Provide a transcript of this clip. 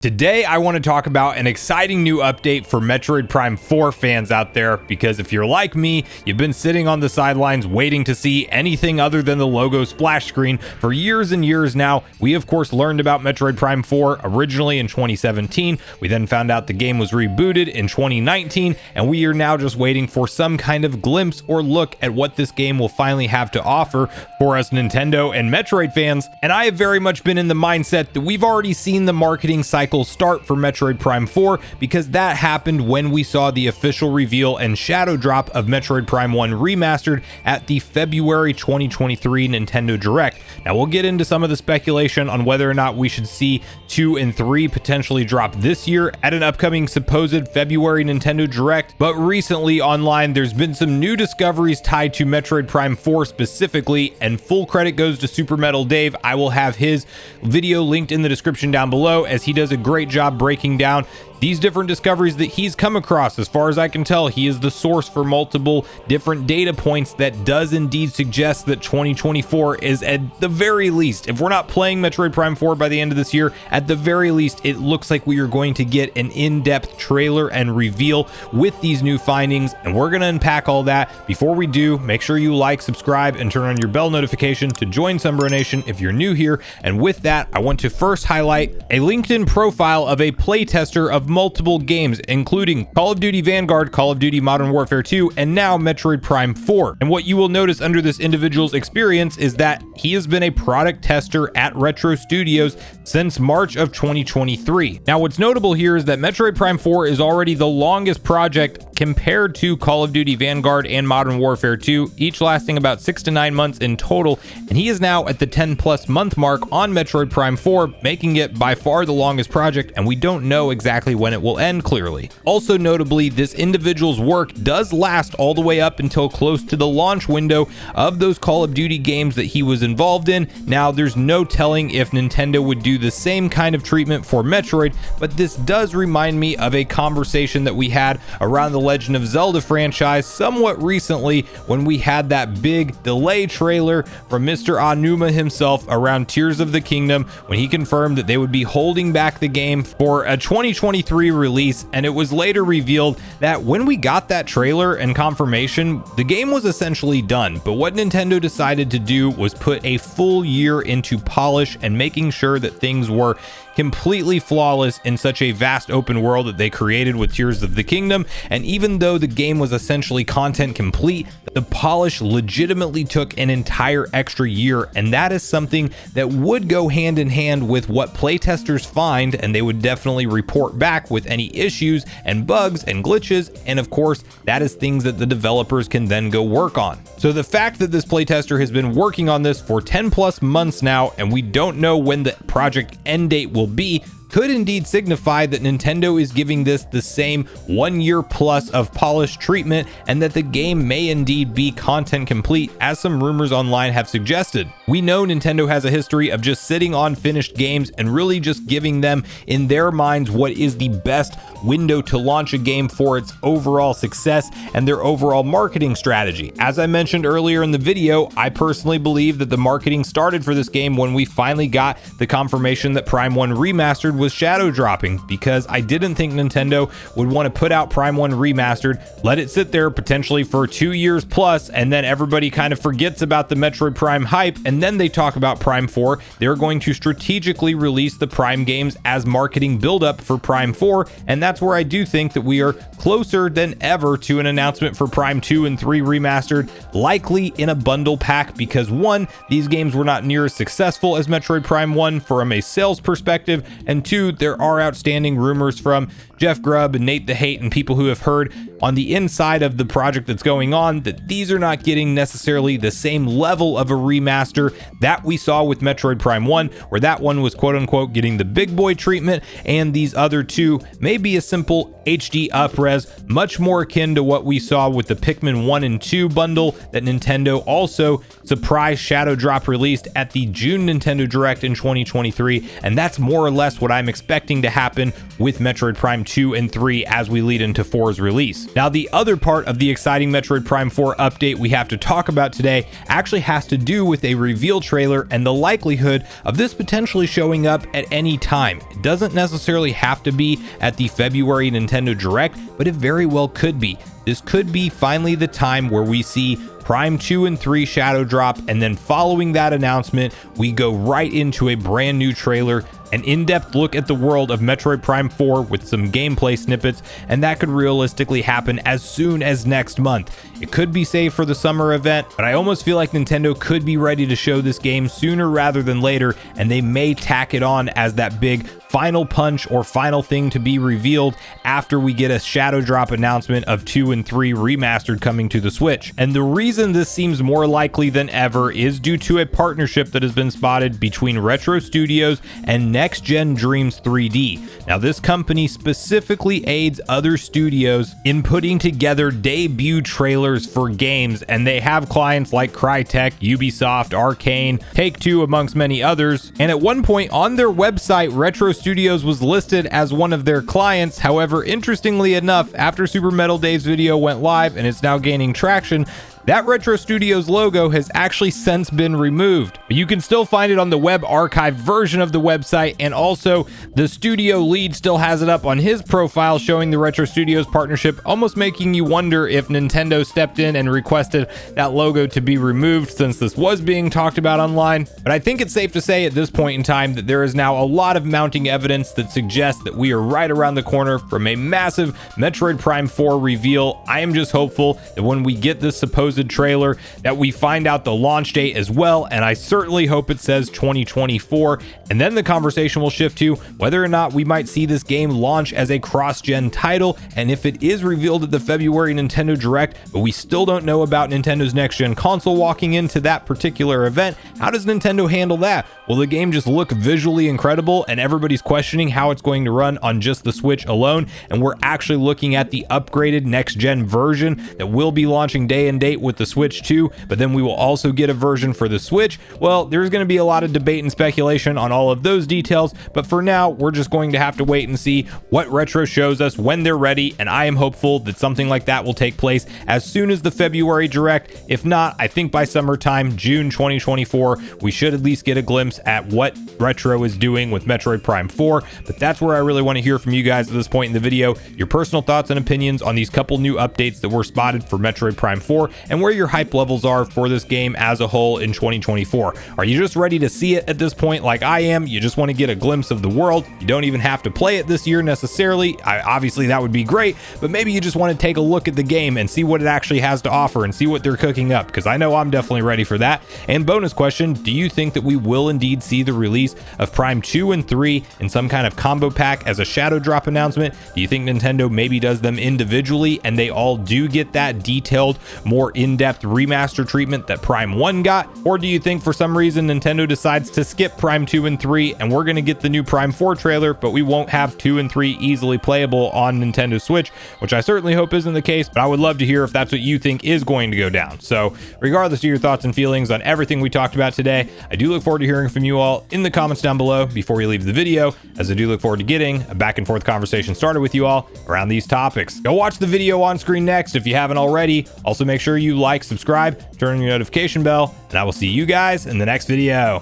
Today, I want to talk about an exciting new update for Metroid Prime 4 fans out there, because if you're like me, you've been sitting on the sidelines waiting to see anything other than the logo splash screen for years and years now. We, of course, learned about Metroid Prime 4 originally in 2017. We then found out the game was rebooted in 2019, and we are now just waiting for some kind of glimpse or look at what this game will finally have to offer for us Nintendo and Metroid fans. And I have very much been in the mindset that we've already seen the marketing cycle start for Metroid Prime 4, because that happened when we saw the official reveal and shadow drop of Metroid Prime 1 Remastered at the February 2023 Nintendo Direct. Now we'll get into some of the speculation on whether or not we should see 2 and 3 potentially drop this year at an upcoming supposed February Nintendo Direct, but recently online there's been some new discoveries tied to Metroid Prime 4 specifically, and full credit goes to Super Metal Dave. I will have his video linked in the description down below, as he does a great job breaking down these different discoveries that he's come across. As far as I can tell, he is the source for multiple different data points that does indeed suggest that 2024 is, at the very least, if we're not playing Metroid Prime 4 by the end of this year, at the very least, it looks like we are going to get an in-depth trailer and reveal with these new findings, and we're going to unpack all that. Before we do, make sure you like, subscribe, and turn on your bell notification to join Sunbro Nation if you're new here. And with that, I want to first highlight a LinkedIn profile of a playtester of multiple games, including Call of Duty Vanguard, Call of Duty Modern Warfare 2, and now Metroid Prime 4. And what you will notice under this individual's experience is that he has been a product tester at Retro Studios since March of 2023. Now, what's notable here is that Metroid Prime 4 is already the longest project compared to Call of Duty Vanguard and Modern Warfare 2, each lasting about 6 to 9 months in total, and he is now at the 10+ month mark on Metroid Prime 4, making it by far the longest project, and we don't know exactly when it will end clearly. Also notably, this individual's work does last all the way up until close to the launch window of those Call of Duty games that he was involved in. Now, there's no telling if Nintendo would do the same kind of treatment for Metroid, but this does remind me of a conversation that we had around the Legend of Zelda franchise somewhat recently, when we had that big delay trailer from Mr. Aonuma himself around Tears of the Kingdom, when he confirmed that they would be holding back the game for a 2023 release. And it was later revealed that when we got that trailer and confirmation, the game was essentially done. But what Nintendo decided to do was put a full year into polish and making sure that things were completely flawless in such a vast open world that they created with Tears of the Kingdom. And even though the game was essentially content complete, the polish legitimately took an entire extra year, and that is something that would go hand in hand with what playtesters find, and they would definitely report back with any issues and bugs and glitches, and of course that is things that the developers can then go work on. So the fact that this playtester has been working on this for 10+ months now, and we don't know when the project end date will be, could indeed signify that Nintendo is giving this the same 1 year plus of polished treatment, and that the game may indeed be content complete, as some rumors online have suggested. We know Nintendo has a history of just sitting on finished games and really just giving them, in their minds, what is the best window to launch a game for its overall success and their overall marketing strategy. As I mentioned earlier in the video, I personally believe that the marketing started for this game when we finally got the confirmation that Prime 1 Remastered was shadow dropping, because I didn't think Nintendo would want to put out Prime 1 Remastered, let it sit there potentially for 2 years plus, and then everybody kind of forgets about the Metroid Prime hype, and then they talk about Prime 4. They're going to strategically release the Prime games as marketing buildup for Prime 4, and that's where I do think that we are closer than ever to an announcement for Prime 2 and 3 Remastered, likely in a bundle pack, because 1, these games were not near as successful as Metroid Prime 1 from a sales perspective, and 2, there are outstanding rumors from Jeff Grubb and Nate the Hate and people who have heard on the inside of the project that's going on that these are not getting necessarily the same level of a remaster that we saw with Metroid Prime 1, where that one was quote unquote getting the big boy treatment, and these other 2 may be a simple HD upres, much more akin to what we saw with the Pikmin 1 and 2 bundle that Nintendo also surprise shadow drop released at the June Nintendo Direct in 2023, and that's more or less what I'm expecting to happen with Metroid Prime 2 and 3 as we lead into 4's release. Now, the other part of the exciting Metroid Prime 4 update we have to talk about today actually has to do with a reveal trailer and the likelihood of this potentially showing up at any time. It doesn't necessarily have to be at the February Nintendo Direct, but it very well could be. This could be finally the time where we see Prime 2 and 3 shadow drop, and then following that announcement, we go right into a brand new trailer, an in-depth look at the world of Metroid Prime 4 with some gameplay snippets, and that could realistically happen as soon as next month. It could be saved for the summer event, but I almost feel like Nintendo could be ready to show this game sooner rather than later, and they may tack it on as that big final punch or final thing to be revealed after we get a shadow drop announcement of 2 and 3 remastered coming to the Switch. And the reason this seems more likely than ever is due to a partnership that has been spotted between Retro Studios and Next Gen Dreams 3D. Now, this company specifically aids other studios in putting together debut trailers for games, and they have clients like Crytek, Ubisoft, Arcane, Take-Two, amongst many others. And at one point on their website, Retro Studios was listed as one of their clients. However, interestingly enough, after Super Metal Dave's video went live and it's now gaining traction, that Retro Studios logo has actually since been removed, but you can still find it on the web archive version of the website, and also the studio lead still has it up on his profile showing the Retro Studios partnership, almost making you wonder if Nintendo stepped in and requested that logo to be removed since this was being talked about online. But I think it's safe to say at this point in time that there is now a lot of mounting evidence that suggests that we are right around the corner from a massive Metroid Prime 4 reveal. I am just hopeful that when we get this supposed trailer that we find out the launch date as well, and I certainly hope it says 2024, and then the conversation will shift to whether or not we might see this game launch as a cross-gen title, and if it is revealed at the February Nintendo Direct, but we still don't know about Nintendo's next-gen console walking into that particular event, how does Nintendo handle that? Will the game just look visually incredible and everybody's questioning how it's going to run on just the Switch alone, and we're actually looking at the upgraded next-gen version that will be launching day and date with the Switch 2, but then we will also get a version for the Switch? Well, there's going to be a lot of debate and speculation on all of those details, but for now, we're just going to have to wait and see what Retro shows us when they're ready, and I am hopeful that something like that will take place as soon as the February Direct. If not, I think by summertime, June 2024, we should at least get a glimpse at what Retro is doing with Metroid Prime 4, but that's where I really want to hear from you guys at this point in the video, your personal thoughts and opinions on these couple new updates that were spotted for Metroid Prime 4, and where your hype levels are for this game as a whole in 2024. Are you just ready to see it at this point like I am? You just want to get a glimpse of the world? You don't even have to play it this year necessarily. Obviously that would be great, but maybe you just want to take a look at the game and see what it actually has to offer and see what they're cooking up, because I know I'm definitely ready for that. And bonus question, do you think that we will indeed see the release of Prime 2 and 3 in some kind of combo pack as a shadow drop announcement? Do you think Nintendo maybe does them individually and they all do get that detailed, more in-depth remaster treatment that Prime 1 got? Or do you think for some reason Nintendo decides to skip Prime 2 and 3 and we're going to get the new Prime 4 trailer, but we won't have 2 and 3 easily playable on Nintendo Switch, which I certainly hope isn't the case, but I would love to hear if that's what you think is going to go down. So regardless of your thoughts and feelings on everything we talked about today, I do look forward to hearing from you all in the comments down below before we leave the video, as I do look forward to getting a back and forth conversation started with you all around these topics. Go watch the video on screen next if you haven't already. Also make sure you like, subscribe, turn on your notification bell, and I will see you guys in the next video.